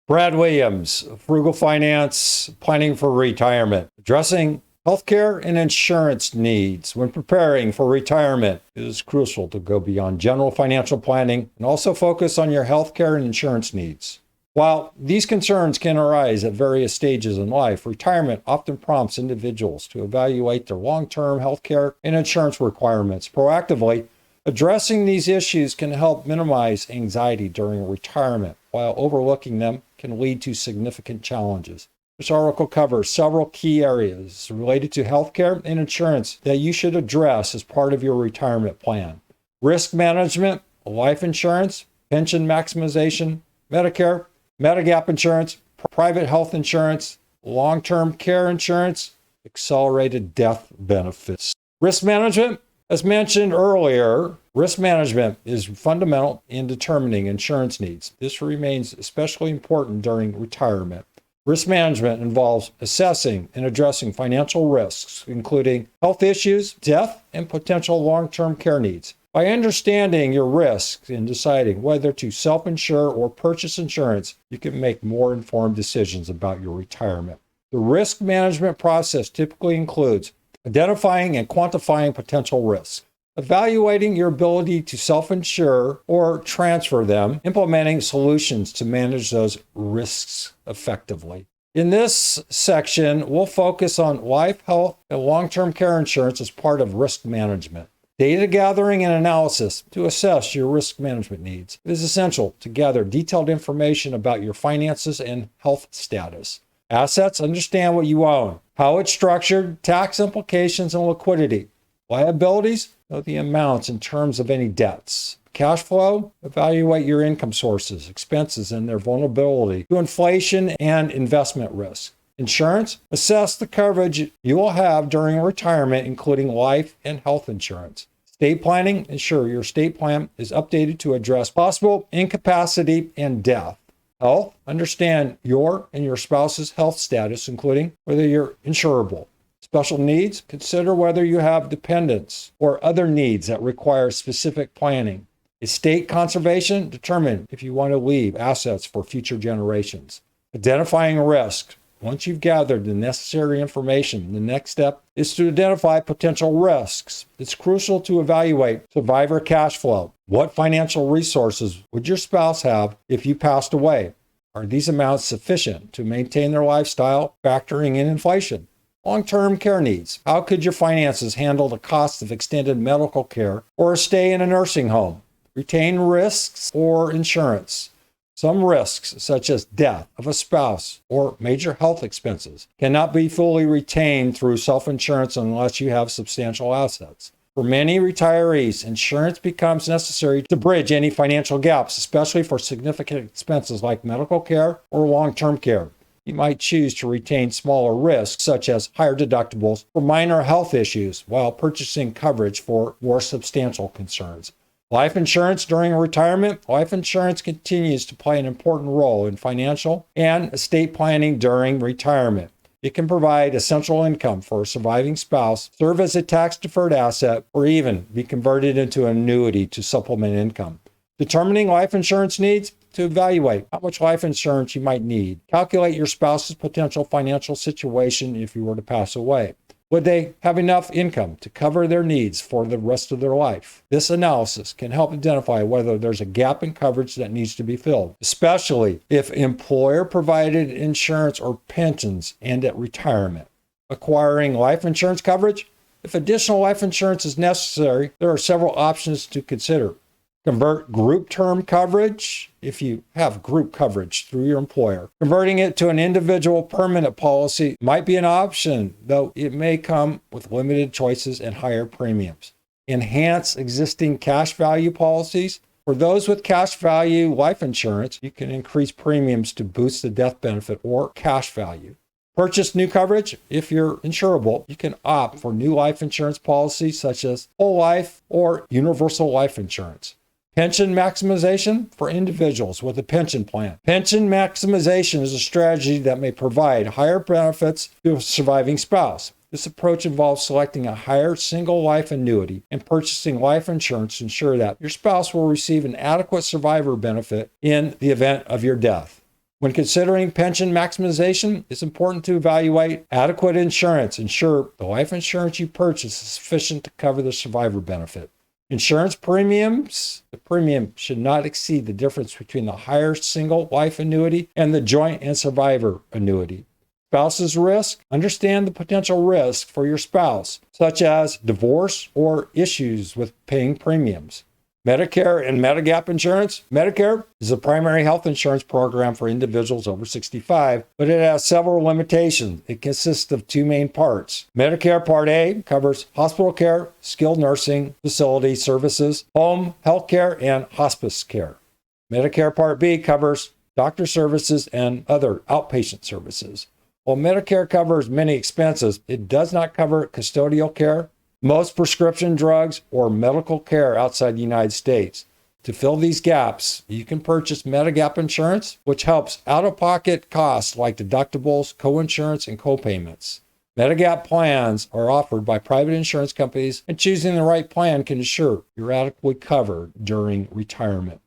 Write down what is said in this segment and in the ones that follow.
Brad Williams, Frugal Finance, Planning for Retirement, addressing healthcare and insurance needs when preparing for retirement. It is crucial to go beyond general financial planning and also focus on your healthcare and insurance needs. While these concerns can arise at various stages in life, retirement often prompts individuals to evaluate their long-term healthcare and insurance requirements proactively. Addressing these issues can help minimize anxiety during retirement, while overlooking them can lead to significant challenges. This article covers several key areas related to healthcare and insurance that you should address as part of your retirement plan. Risk management, life insurance, pension maximization, Medicare, Medigap insurance, private health insurance, long-term care insurance, accelerated death benefits. Risk management. As mentioned earlier, risk management is fundamental in determining insurance needs. This remains especially important during retirement. Risk management involves assessing and addressing financial risks, including health issues, death, and potential long-term care needs. By understanding your risks and deciding whether to self-insure or purchase insurance, you can make more informed decisions about your retirement. The risk management process typically includes identifying and quantifying potential risks, evaluating your ability to self-insure or transfer them, implementing solutions to manage those risks effectively. In this section, we'll focus on life, health, and long-term care insurance as part of risk management. Data gathering and analysis to assess your risk management needs. It is essential to gather detailed information about your finances and health status. Assets, understand what you own, how it's structured, tax implications, and liquidity. Liabilities, know the amounts in terms of any debts. Cash flow, evaluate your income sources, expenses, and their vulnerability to inflation and investment risk. Insurance, assess the coverage you will have during retirement, including life and health insurance. Estate planning, ensure your estate plan is updated to address possible incapacity and death. Health, understand your and your spouse's health status, including whether you're insurable. Special needs, consider whether you have dependents or other needs that require specific planning. Estate conservation, determine if you want to leave assets for future generations. Identifying risk. Once you've gathered the necessary information, the next step is to identify potential risks. It's crucial to evaluate survivor cash flow. What financial resources would your spouse have if you passed away? Are these amounts sufficient to maintain their lifestyle, factoring in inflation? Long-term care needs. How could your finances handle the cost of extended medical care or a stay in a nursing home? Retain risks or insurance. Some risks, such as death of a spouse or major health expenses, cannot be fully retained through self-insurance unless you have substantial assets. For many retirees, insurance becomes necessary to bridge any financial gaps, especially for significant expenses like medical care or long-term care. You might choose to retain smaller risks, such as higher deductibles for minor health issues, while purchasing coverage for more substantial concerns. Life insurance during retirement. Life insurance continues to play an important role in financial and estate planning during retirement. It can provide essential income for a surviving spouse, serve as a tax-deferred asset, or even be converted into an annuity to supplement income. Determining life insurance needs. To evaluate how much life insurance you might need. Calculate your spouse's potential financial situation if you were to pass away. Would they have enough income to cover their needs for the rest of their life? This analysis can help identify whether there's a gap in coverage that needs to be filled, especially if employer-provided insurance or pensions end at retirement. Acquiring life insurance coverage. If additional life insurance is necessary, there are several options to consider. Convert group term coverage if you have group coverage through your employer. Converting it to an individual permanent policy might be an option, though it may come with limited choices and higher premiums. Enhance existing cash value policies. For those with cash value life insurance, you can increase premiums to boost the death benefit or cash value. Purchase new coverage. If you're insurable, you can opt for new life insurance policies such as whole life or universal life insurance. Pension maximization for individuals with a pension plan. Pension maximization is a strategy that may provide higher benefits to a surviving spouse. This approach involves selecting a higher single life annuity and purchasing life insurance to ensure that your spouse will receive an adequate survivor benefit in the event of your death. When considering pension maximization, it's important to evaluate adequate insurance. Ensure the life insurance you purchase is sufficient to cover the survivor benefit. Insurance premiums, the premium should not exceed the difference between the higher single life annuity and the joint and survivor annuity. Spouse's risk, understand the potential risk for your spouse, such as divorce or issues with paying premiums. Medicare and Medigap insurance. Medicare is a primary health insurance program for individuals over 65, but it has several limitations. It consists of two main parts. Medicare Part A covers hospital care, skilled nursing facility services, home health care, and hospice care. Medicare Part B covers doctor services and other outpatient services. While Medicare covers many expenses, it does not cover custodial care, most prescription drugs, or medical care outside the United States. To fill these gaps, you can purchase Medigap insurance, which helps out-of-pocket costs like deductibles, coinsurance, and copayments. Medigap plans are offered by private insurance companies, and choosing the right plan can ensure you're adequately covered during retirement.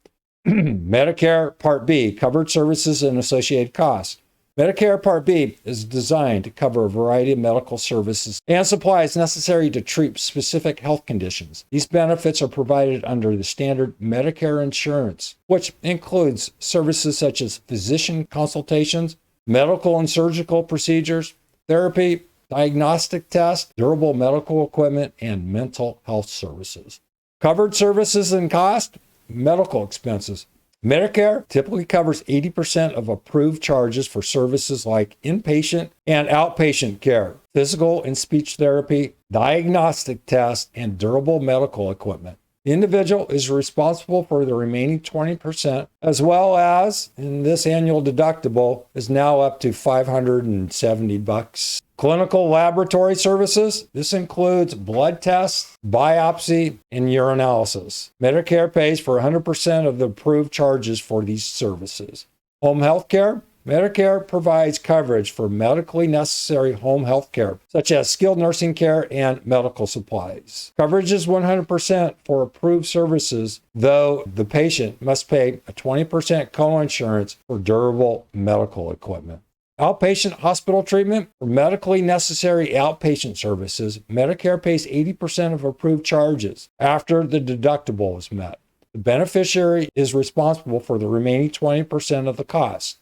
Medicare Part B, covered services and associated costs. Medicare Part B is designed to cover a variety of medical services and supplies necessary to treat specific health conditions. These benefits are provided under the standard Medicare insurance, which includes services such as physician consultations, medical and surgical procedures, therapy, diagnostic tests, durable medical equipment, and mental health services. Covered services and cost, medical expenses. Medicare typically covers 80% of approved charges for services like inpatient and outpatient care, physical and speech therapy, diagnostic tests, and durable medical equipment. The individual is responsible for the remaining 20%, as well as, and this annual deductible is now up to $570. Clinical laboratory services. This includes blood tests, biopsy, and urinalysis. Medicare pays for 100% of the approved charges for these services. Home health care. Medicare provides coverage for medically necessary home health care, such as skilled nursing care and medical supplies. Coverage is 100% for approved services, though the patient must pay a 20% coinsurance for durable medical equipment. Outpatient hospital treatment. For medically necessary outpatient services, Medicare pays 80% of approved charges after the deductible is met. The beneficiary is responsible for the remaining 20% of the cost.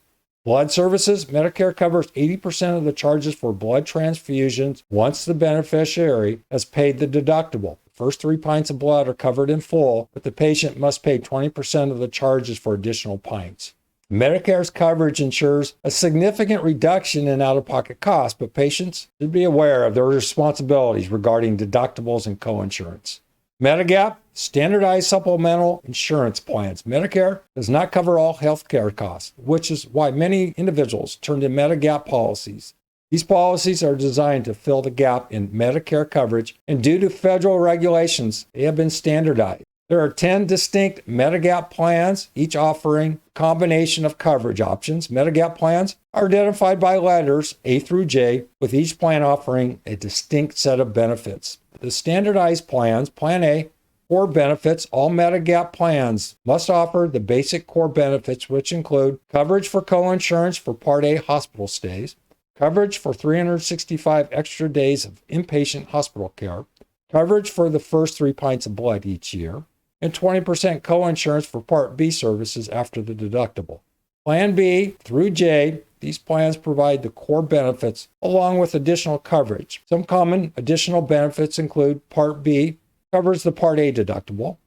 Blood services. Medicare covers 80% of the charges for blood transfusions once the beneficiary has paid the deductible. The first 3 pints of blood are covered in full, but the patient must pay 20% of the charges for additional pints. Medicare's coverage ensures a significant reduction in out-of-pocket costs, but patients should be aware of their responsibilities regarding deductibles and coinsurance. Medigap, standardized supplemental insurance plans. Medicare does not cover all healthcare costs, which is why many individuals turn to Medigap policies. These policies are designed to fill the gap in Medicare coverage, and due to federal regulations, they have been standardized. There are 10 distinct Medigap plans, each offering a combination of coverage options. Medigap plans are identified by letters A through J, with each plan offering a distinct set of benefits. The standardized plans, Plan A, core benefits. All Medigap plans must offer the basic core benefits, which include coverage for coinsurance for Part A hospital stays, coverage for 365 extra days of inpatient hospital care, coverage for the first 3 pints of blood each year, and 20% coinsurance for Part B services after the deductible. Plan B through J, these plans provide the core benefits along with additional coverage. Some common additional benefits include Part B covers the Part A deductible.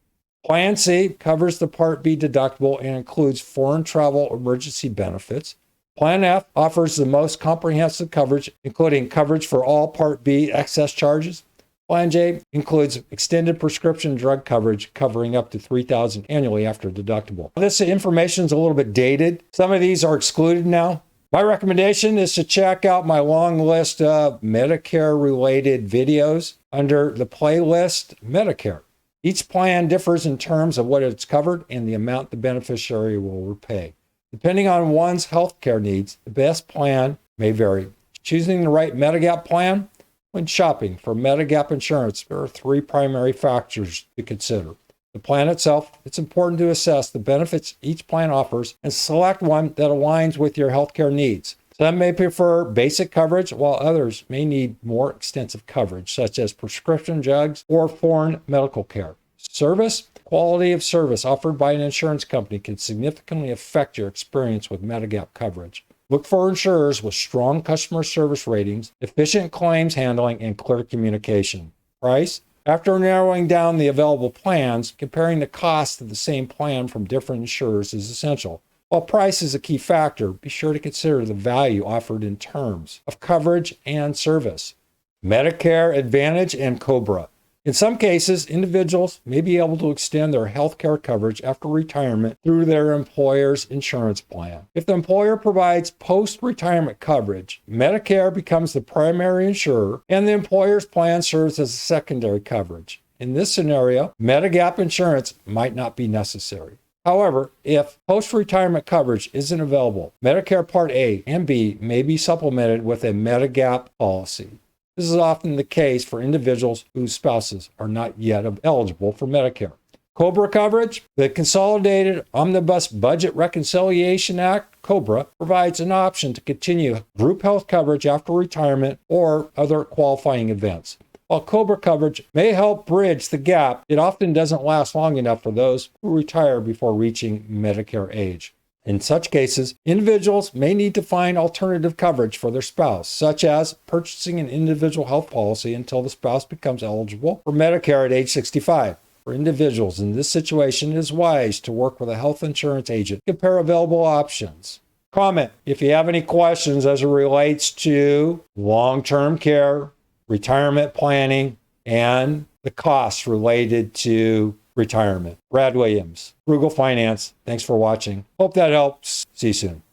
Plan C covers the Part B deductible and includes foreign travel emergency benefits. Plan F offers the most comprehensive coverage, including coverage for all Part B excess charges. Plan J includes extended prescription drug coverage covering up to $3,000 annually after deductible. This information is a little bit dated. Some of these are excluded now. My recommendation is to check out my long list of Medicare-related videos under the playlist Medicare. Each plan differs in terms of what it's covered and the amount the beneficiary will repay. Depending on one's healthcare needs, the best plan may vary. Choosing the right Medigap plan. When shopping for Medigap insurance, there are 3 primary factors to consider. the plan itself, it's important to assess the benefits each plan offers and select one that aligns with your healthcare needs. Some may prefer basic coverage, while others may need more extensive coverage, such as prescription drugs or foreign medical care. Service, quality of service offered by an insurance company can significantly affect your experience with Medigap coverage. Look for insurers with strong customer service ratings, efficient claims handling, and clear communication. Price? After narrowing down the available plans, comparing the cost of the same plan from different insurers is essential. While price is a key factor, be sure to consider the value offered in terms of coverage and service. Medicare Advantage and COBRA. In some cases, individuals may be able to extend their health care coverage after retirement through their employer's insurance plan. If the employer provides post-retirement coverage, Medicare becomes the primary insurer and the employer's plan serves as a secondary coverage. In this scenario, Medigap insurance might not be necessary. However, if post-retirement coverage isn't available, Medicare Part A and B may be supplemented with a Medigap policy. This is often the case for individuals whose spouses are not yet eligible for Medicare. COBRA coverage. The Consolidated Omnibus Budget Reconciliation Act, COBRA, provides an option to continue group health coverage after retirement or other qualifying events. While COBRA coverage may help bridge the gap, it often doesn't last long enough for those who retire before reaching Medicare age. In such cases, individuals may need to find alternative coverage for their spouse, such as purchasing an individual health policy until the spouse becomes eligible for Medicare at age 65. For individuals in this situation, it is wise to work with a health insurance agent to compare available options. Comment if you have any questions as it relates to long-term care, retirement planning, and the costs related to retirement. Brad Williams, Frugal Finance. Thanks for watching. Hope that helps. See you soon.